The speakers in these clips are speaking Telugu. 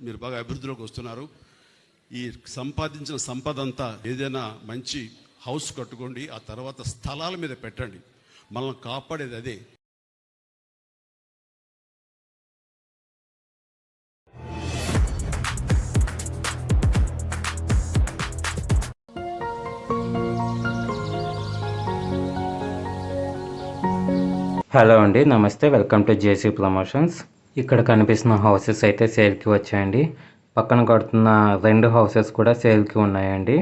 మీరు బాగా అభివృద్ధిలోకి వస్తున్నారు. ఈ సంపాదించిన సంపద అంతా ఏదైనా మంచి హౌస్ కట్టుకోండి, ఆ తర్వాత స్థలాల మీద పెట్టండి. మనల్ని కాపాడేది అదే. హలో అండి, నమస్తే. Welcome to JC promotions. ఇక్కడ కనిపిస్తున్న హౌసెస్ అయితే సేల్కి వచ్చాయండి. పక్కన కడుతున్న 2 హౌసెస్ కూడా సేల్కి ఉన్నాయండి.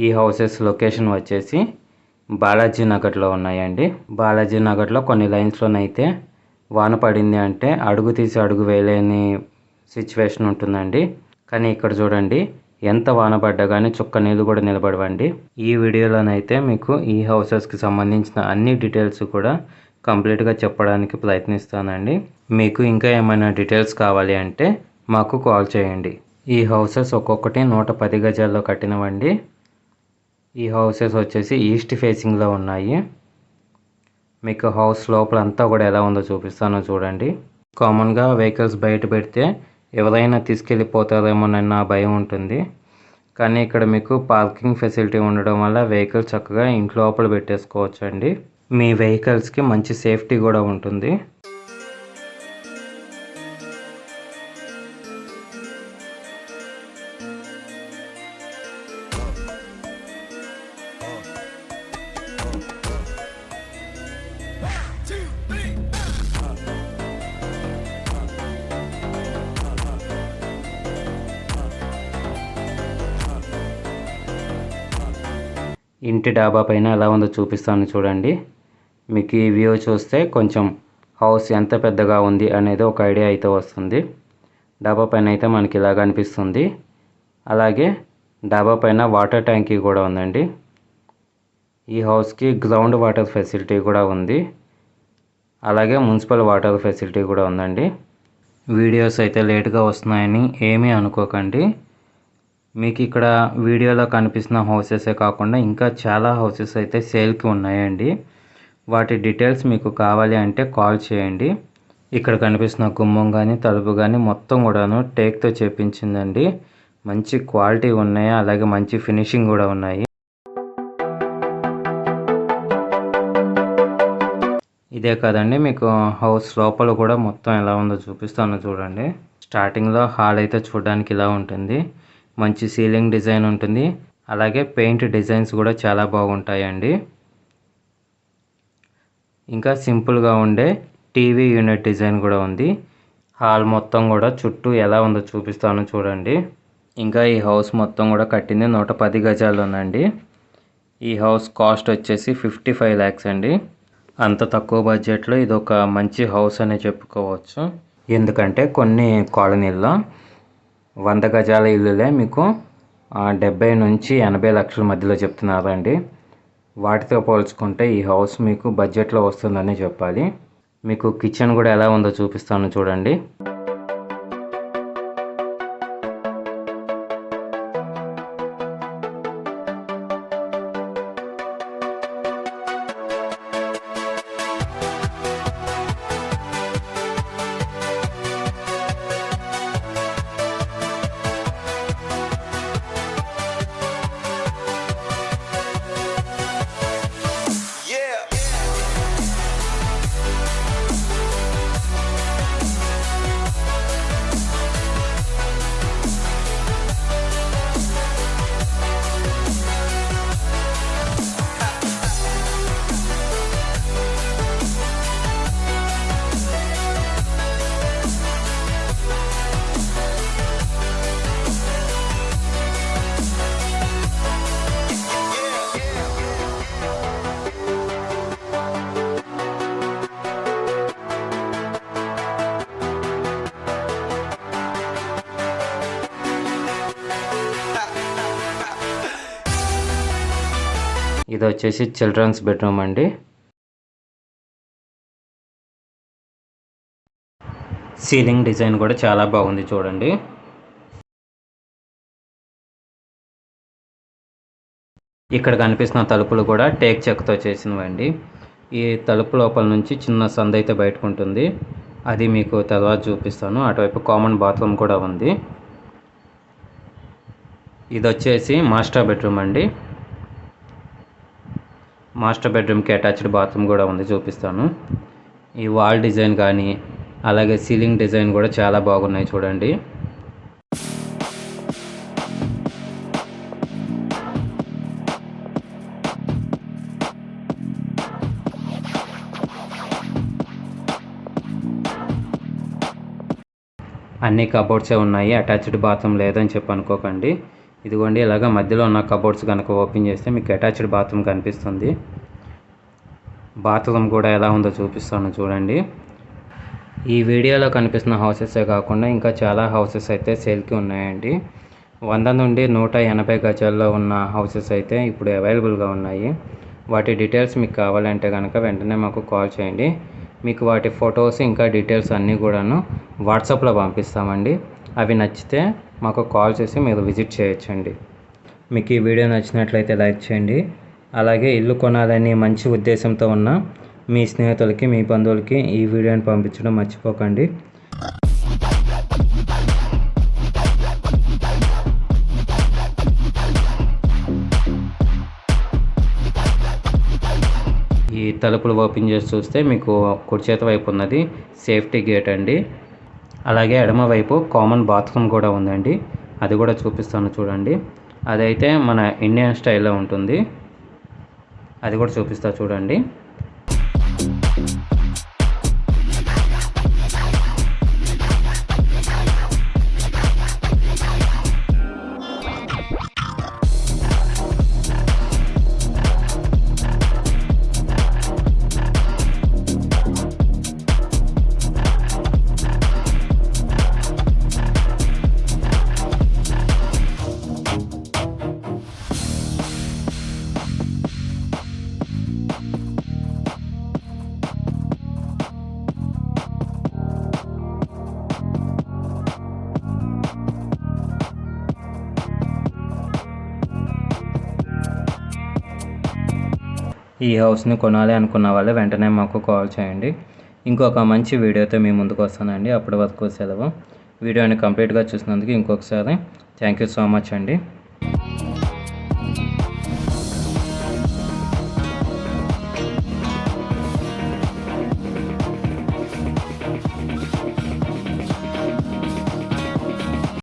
ఈ హౌసెస్ లొకేషన్ వచ్చేసి బాలాజీ నగర్లో ఉన్నాయండి. బాలాజీ నగర్లో కొన్ని లైన్స్లోనైతే వాన పడింది అంటే అడుగు తీసి అడుగు వేయలేని సిచ్యువేషన్ ఉంటుందండి. కానీ ఇక్కడ చూడండి, ఎంత వాన పడ్డా కానీ చుక్క నీళ్ళు కూడా నిలబడవండి. ఈ వీడియోలోనైతే మీకు ఈ హౌసెస్కి సంబంధించిన అన్ని డీటెయిల్స్ కూడా కంప్లీట్గా చెప్పడానికి ప్రయత్నిస్తానండి. మీకు ఇంకా ఏమైనా డీటెయిల్స్ కావాలి అంటే మాకు కాల్ చేయండి. ఈ హౌసెస్ ఒక్కొక్కటి 110 గజాల్లో కట్టినవండి. ఈ హౌసెస్ వచ్చేసి ఈస్ట్ ఫేసింగ్లో ఉన్నాయి. మీకు హౌస్ లోపల అంతా కూడా ఎలా ఉందో చూపిస్తానో చూడండి. కామన్గా వెహికల్స్ బయట పెడితే ఎవరైనా తీసుకెళ్ళిపోతారేమోనన్న భయం ఉంటుంది. కానీ ఇక్కడ మీకు పార్కింగ్ ఫెసిలిటీ ఉండడం వల్ల వెహికల్స్ చక్కగా ఇంటి లోపల పెట్టేసుకోవచ్చు అండి. మీ వెహికల్స్కి మంచి సేఫ్టీ కూడా ఉంటుంది. ఇంటి డాబా పైన ఎలా ఉందో చూపిస్తాను చూడండి. మీకు ఈ వ్యూ చూస్తే కొంచెం హౌస్ ఎంత పెద్దగా ఉంది అనేది ఒక ఐడియా అయితే వస్తుంది. డాబా పైన అయితే మనకి ఇలా కనిపిస్తుంది. అలాగే డాబా పైన వాటర్ ట్యాంకీ కూడా ఉందండి. ఈ హౌస్కి గ్రౌండ్ వాటర్ ఫెసిలిటీ కూడా ఉంది. అలాగే మున్సిపల్ వాటర్ ఫెసిలిటీ కూడా ఉందండి. వీడియోస్ అయితే లేట్గా వస్తున్నాయని ఏమీ అనుకోకండి. మీకు ఇక్కడ వీడియోలో కనిపిస్తున్న హౌసెసే కాకుండా ఇంకా చాలా హౌసెస్ అయితే సేల్కి ఉన్నాయండి. వాటి డీటెయిల్స్ మీకు కావాలి అంటే కాల్ చేయండి. ఇక్కడ కనిపిస్తున్న గుమ్మం కానీ తలుపు కానీ మొత్తం కూడాను టేక్తో చేపించిందండి. మంచి క్వాలిటీ ఉన్నాయి, అలాగే మంచి ఫినిషింగ్ కూడా ఉన్నాయి. ఇదే కాదండి, మీకు హౌస్ లోపల కూడా మొత్తం ఎలా ఉందో చూపిస్తాను చూడండి. స్టార్టింగ్లో హాల్ అయితే చూడడానికి ఇలా ఉంటుంది. మంచి సీలింగ్ డిజైన్ ఉంటుంది. అలాగే పెయింట్ డిజైన్స్ కూడా చాలా బాగుంటాయండి. ఇంకా సింపుల్గా ఉండే టీవీ యూనిట్ డిజైన్ కూడా ఉంది. హాల్ మొత్తం కూడా చుట్టూ ఎలా ఉందో చూపిస్తాను చూడండి. ఇంకా ఈ హౌస్ మొత్తం కూడా కట్టింది 110 గజాలు ఉందండి. ఈ హౌస్ కాస్ట్ వచ్చేసి 55 lakhs అండి. అంత తక్కువ బడ్జెట్లో ఇది ఒక మంచి హౌస్ అనే చెప్పుకోవచ్చు. ఎందుకంటే కొన్ని కాలనీల్లో 100 గజాల ఇల్లులే మీకు 70 నుంచి 80 లక్షల మధ్యలో చెప్తున్నారండి. వాటితో పోల్చుకుంటే ఈ హౌస్ మీకు బడ్జెట్లో వస్తుందని చెప్పాలి. మీకు కిచెన్ కూడా ఎలా ఉందో చూపిస్తాను చూడండి. ఇది వచ్చేసి చిల్డ్రన్స్ బెడ్రూమ్ అండి. సీలింగ్ డిజైన్ కూడా చాలా బాగుంది చూడండి. ఇక్కడ కనిపిస్తున్న తలుపులు కూడా టేక్ చెక్కతో చేసినవండి. ఈ తలుపు లోపల నుంచి చిన్న సందు అయితే బయటకు ఉంటుంది. అది మీకు తర్వాత చూపిస్తాను. అటువైపు కామన్ బాత్రూమ్ కూడా ఉంది. ఇది వచ్చేసి మాస్టర్ బెడ్రూమ్ అండి. మాస్టర్ బెడ్రూమ్కి అటాచ్డ్ బాత్రూమ్ కూడా ఉంది, చూపిస్తాను. ఈ వాల్ డిజైన్ కానీ అలాగే సీలింగ్ డిజైన్ కూడా చాలా బాగున్నాయి చూడండి. అన్ని కబోర్డ్సే ఉన్నాయి, అటాచ్డ్ బాత్రూమ్ లేదని చెప్పి అనుకోకండి. ఇదిగోండి ఇలాగ మధ్యలో ఉన్న కబోర్డ్స్ కనుక ఓపెన్ చేస్తే మీకు అటాచ్డ్ బాత్రూమ్ కనిపిస్తుంది. బాత్రూమ్ కూడా ఎలా ఉందో చూపిస్తాను చూడండి. ఈ వీడియోలో కనిపిస్తున్న హౌసెసే కాకుండా ఇంకా చాలా హౌసెస్ అయితే సేల్కి ఉన్నాయండి. 100 నుండి 180 గజాల్లో ఉన్న హౌసెస్ అయితే ఇప్పుడు అవైలబుల్గా ఉన్నాయి. వాటి డీటెయిల్స్ మీకు కావాలంటే కనుక వెంటనే మాకు కాల్ చేయండి. మీకు వాటి ఫొటోస్ ఇంకా డీటెయిల్స్ అన్నీ కూడాను వాట్సాప్లో పంపిస్తామండి. అవి నచ్చితే మాకు కాల్ చేసి మీరు విజిట్ చేయొచ్చండి. మీకు ఈ వీడియో నచ్చినట్లయితే లైక్ చేయండి. అలాగే ఇల్లు కొనాలని మంచి ఉద్దేశంతో ఉన్న మీ స్నేహితులకి, మీ బంధువులకి ఈ వీడియోని పంపించడం మర్చిపోకండి. ఈ తలుపులు ఓపెన్ చేసి చూస్తే మీకు కుడి చేతి వైపు ఉన్నది సేఫ్టీ గేట్ అండి. అలాగే ఎడమ వైపు కామన్ బాత్రూమ్ కూడా ఉందండి, అది కూడా చూపిస్తాను చూడండి. అదైతే మన ఇండియన్ స్టైల్లో ఉంటుంది, అది కూడా చూపిస్తా చూడండి. ఈ హౌస్ని కొనాలి అనుకున్న వాళ్ళు వెంటనే మాకు కాల్ చేయండి. ఇంకొక మంచి వీడియోతో మీ ముందుకు వస్తానండి. అప్పటి వరకు సెలవు. వీడియోని కంప్లీట్గా చూసినందుకు ఇంకొకసారి థ్యాంక్ యూ సో మచ్ అండి.